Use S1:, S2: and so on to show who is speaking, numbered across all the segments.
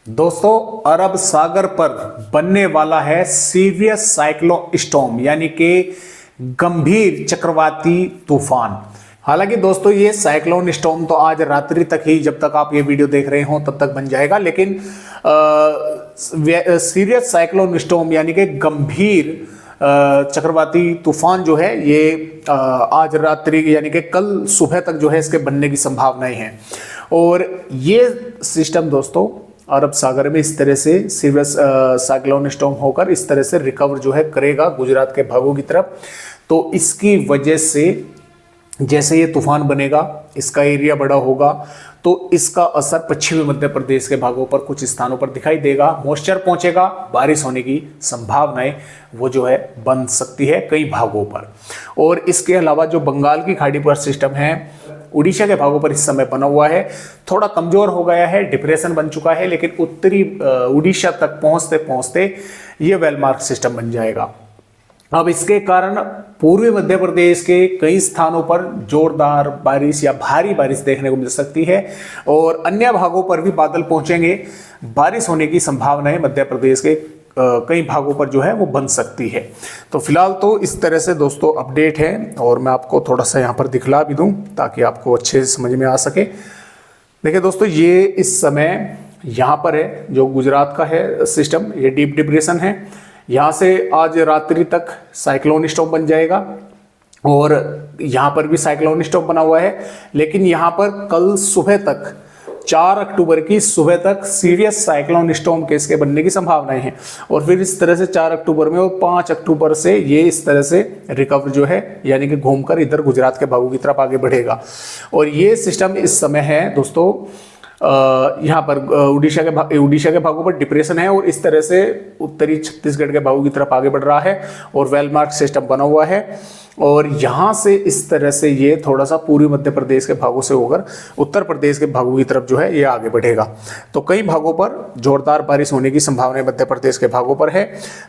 S1: दोस्तों, अरब सागर पर बनने वाला है सीरियस साइक्लोन स्टॉर्म यानी कि गंभीर चक्रवाती तूफान। हालांकि दोस्तों ये साइक्लोन स्टॉर्म तो आज रात्रि तक ही, जब तक आप ये वीडियो देख रहे हो तब तक बन जाएगा, लेकिन सीरियस साइक्लोन स्टॉर्म यानी कि गंभीर चक्रवाती तूफान जो है ये आज रात्रि यानी कि कल सुबह तक जो है इसके बनने की संभावनाएं हैं। और ये सिस्टम दोस्तों अरब सागर में इस तरह से सीरियस साइक्लोन स्टॉर्म होकर इस तरह से रिकवर जो है करेगा गुजरात के भागों की तरफ। तो इसकी वजह से जैसे ये तूफान बनेगा, इसका एरिया बड़ा होगा, तो इसका असर पश्चिमी मध्य प्रदेश के भागों पर कुछ स्थानों पर दिखाई देगा। मॉइस्चर पहुंचेगा, बारिश होने की संभावनाएं वो जो है बन सकती है कई भागों पर। और इसके अलावा जो बंगाल की खाड़ी पर सिस्टम है उड़ीसा के भागों पर इस समय बना हुआ है, थोड़ा कमजोर हो गया है, डिप्रेशन बन चुका है, लेकिन उत्तरी उड़ीसा तक पहुंचते पहुंचते ये वेलमार्क सिस्टम बन जाएगा। अब इसके कारण पूर्वी मध्य प्रदेश के कई स्थानों पर जोरदार बारिश या भारी बारिश देखने को मिल सकती है और अन्य भागों पर भी बादल पहुंचेंगे। बारिश होने की संभावनाएं मध्य प्रदेश के कई भागों पर जो है वो बन सकती है। तो फिलहाल तो इस तरह से दोस्तों अपडेट है और मैं आपको थोड़ा सा यहाँ पर दिखला भी दूँ ताकि आपको अच्छे से समझ में आ सके। देखिए दोस्तों, ये इस समय यहाँ पर है जो गुजरात का है सिस्टम, ये डीप डिप्रेशन है। यहाँ से आज रात्रि तक साइक्लोन स्टॉर्म बन जाएगा और यहाँ पर भी साइक्लोन स्टॉर्म बना हुआ है, लेकिन यहाँ पर कल सुबह तक 4 अक्टूबर की सुबह तक सीरियस साइक्लोन स्टॉर्म के इसके बनने की संभावनाएं हैं। और फिर इस तरह से 4 अक्टूबर में और 5 अक्टूबर से ये इस तरह से रिकवर जो है यानी कि घूमकर इधर गुजरात के भागों की तरफ आगे बढ़ेगा। और ये सिस्टम इस समय है दोस्तों यहाँ पर उड़ीसा के भागों पर डिप्रेशन है और इस तरह से उत्तरी छत्तीसगढ़ के भागों की तरफ आगे बढ़ रहा है और वेलमार्क सिस्टम बना हुआ है। और यहाँ से इस तरह से ये थोड़ा सा पूर्वी मध्य प्रदेश के भागों से होकर उत्तर प्रदेश के भागों की तरफ जो है ये आगे बढ़ेगा। तो कई भागों पर जोरदार बारिश होने की संभावना मध्य प्रदेश के भागों पर है।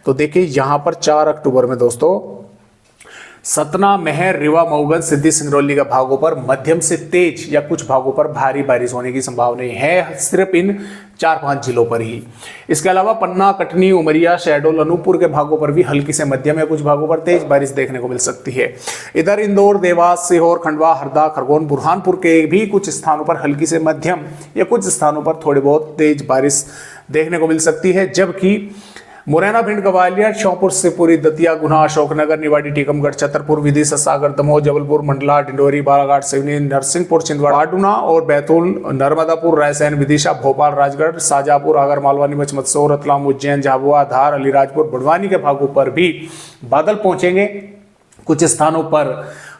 S1: तो देखिए यहाँ पर 4 अक्टूबर में दोस्तों सतना, महर, रीवा, मऊगंज, सिद्धि, सिंगरौली के भागों पर मध्यम से तेज या कुछ भागों पर भारी बारिश होने की संभावनाएं है, सिर्फ इन 4-5 जिलों पर ही। इसके अलावा पन्ना, कटनी, उमरिया, शहडोल, अनूपपुर के भागों पर भी हल्की से मध्यम या कुछ भागों पर तेज बारिश देखने को मिल सकती है। इधर इंदौर, देवास, सीहोर, खंडवा, हरदा, खरगोन, बुरहानपुर के भी कुछ स्थानों पर हल्की से मध्यम या कुछ स्थानों पर थोड़ी बहुत तेज बारिश देखने को मिल सकती है। जबकि मुरैना, भिंड, ग्वालियर, श्योपुर, शिवपुरी, दतिया, गुना, अशोकनगर, निवाड़ी, टीकमगढ़, छतरपुर, विदिशा, सागर, दमोह, जबलपुर, मंडला, डिंडोरी, बालाघाट, सिवनी, नरसिंहपुर, छिंदवाड़ा, पाटुना और बैतूल, नर्मदापुर, रायसेन, विदिशा, भोपाल, राजगढ़, शाजापुर, आगर मालवा, नीमच, मंदसौर, रतलाम, उज्जैन, झाबुआ, धार, अलीराजपुर, बड़वानी के भागों पर भी बादल पहुंचेंगे। कुछ स्थानों पर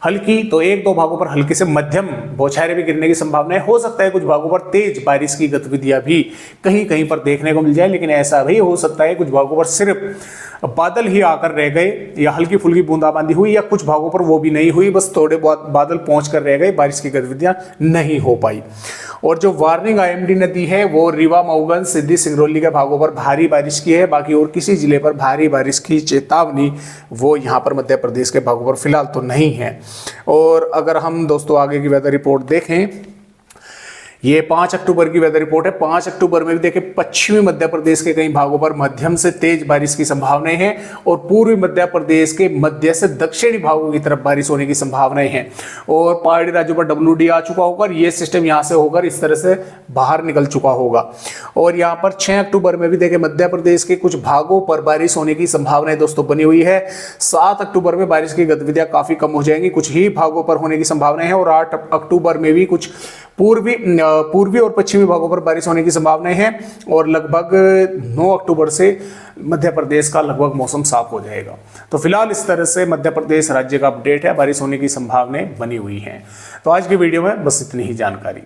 S1: हल्की, तो 1-2 भागों पर हल्की से मध्यम बौछारें भी गिरने की संभावना हो सकता है। कुछ भागों पर तेज बारिश की गतिविधियां भी कहीं कहीं पर देखने को मिल जाए, लेकिन ऐसा भी हो सकता है कुछ भागों पर सिर्फ बादल ही आकर रह गए या हल्की फुल्की बूंदाबांदी हुई, या कुछ भागों पर वो भी नहीं हुई, बस थोड़े बहुत बादल पहुंच कर रह गए, बारिश की गतिविधियां नहीं हो पाई। और जो वार्निंग आईएमडी नदी है वो रीवा, मऊगंज, सिद्धि, सिंगरौली के भागों पर भारी बारिश की है। बाकी और किसी जिले पर भारी बारिश की चेतावनी वो यहाँ पर मध्य प्रदेश के भागों पर फिलहाल तो नहीं है। और अगर हम दोस्तों आगे की वेदर रिपोर्ट देखें, ये 5 अक्टूबर की वेदर रिपोर्ट है। 5 अक्टूबर में भी देखें पश्चिमी मध्य प्रदेश के कई भागों पर मध्यम से तेज बारिश की संभावनाएं हैं और पूर्वी मध्य प्रदेश के मध्य से दक्षिणी भागों की तरफ बारिश होने की संभावनाएं हैं। और पहाड़ी राज्यों पर WD आ चुका होकर ये सिस्टम यहाँ से होकर इस तरह से बाहर निकल चुका होगा। और यहाँ पर 6 अक्टूबर में भी देखें मध्य प्रदेश के कुछ भागों पर बारिश होने की संभावनाएं दोस्तों बनी हुई है। 7 अक्टूबर में बारिश की गतिविधियां काफी कम हो जाएंगी, कुछ ही भागों पर होने की संभावना है। और 8 अक्टूबर में भी कुछ पूर्वी और पश्चिमी भागों पर बारिश होने की संभावना है। और लगभग 9 अक्टूबर से मध्य प्रदेश का लगभग मौसम साफ हो जाएगा। तो फिलहाल इस तरह से मध्य प्रदेश राज्य का अपडेट है, बारिश होने की संभावनाएं बनी हुई हैं। तो आज की वीडियो में बस इतनी ही जानकारी।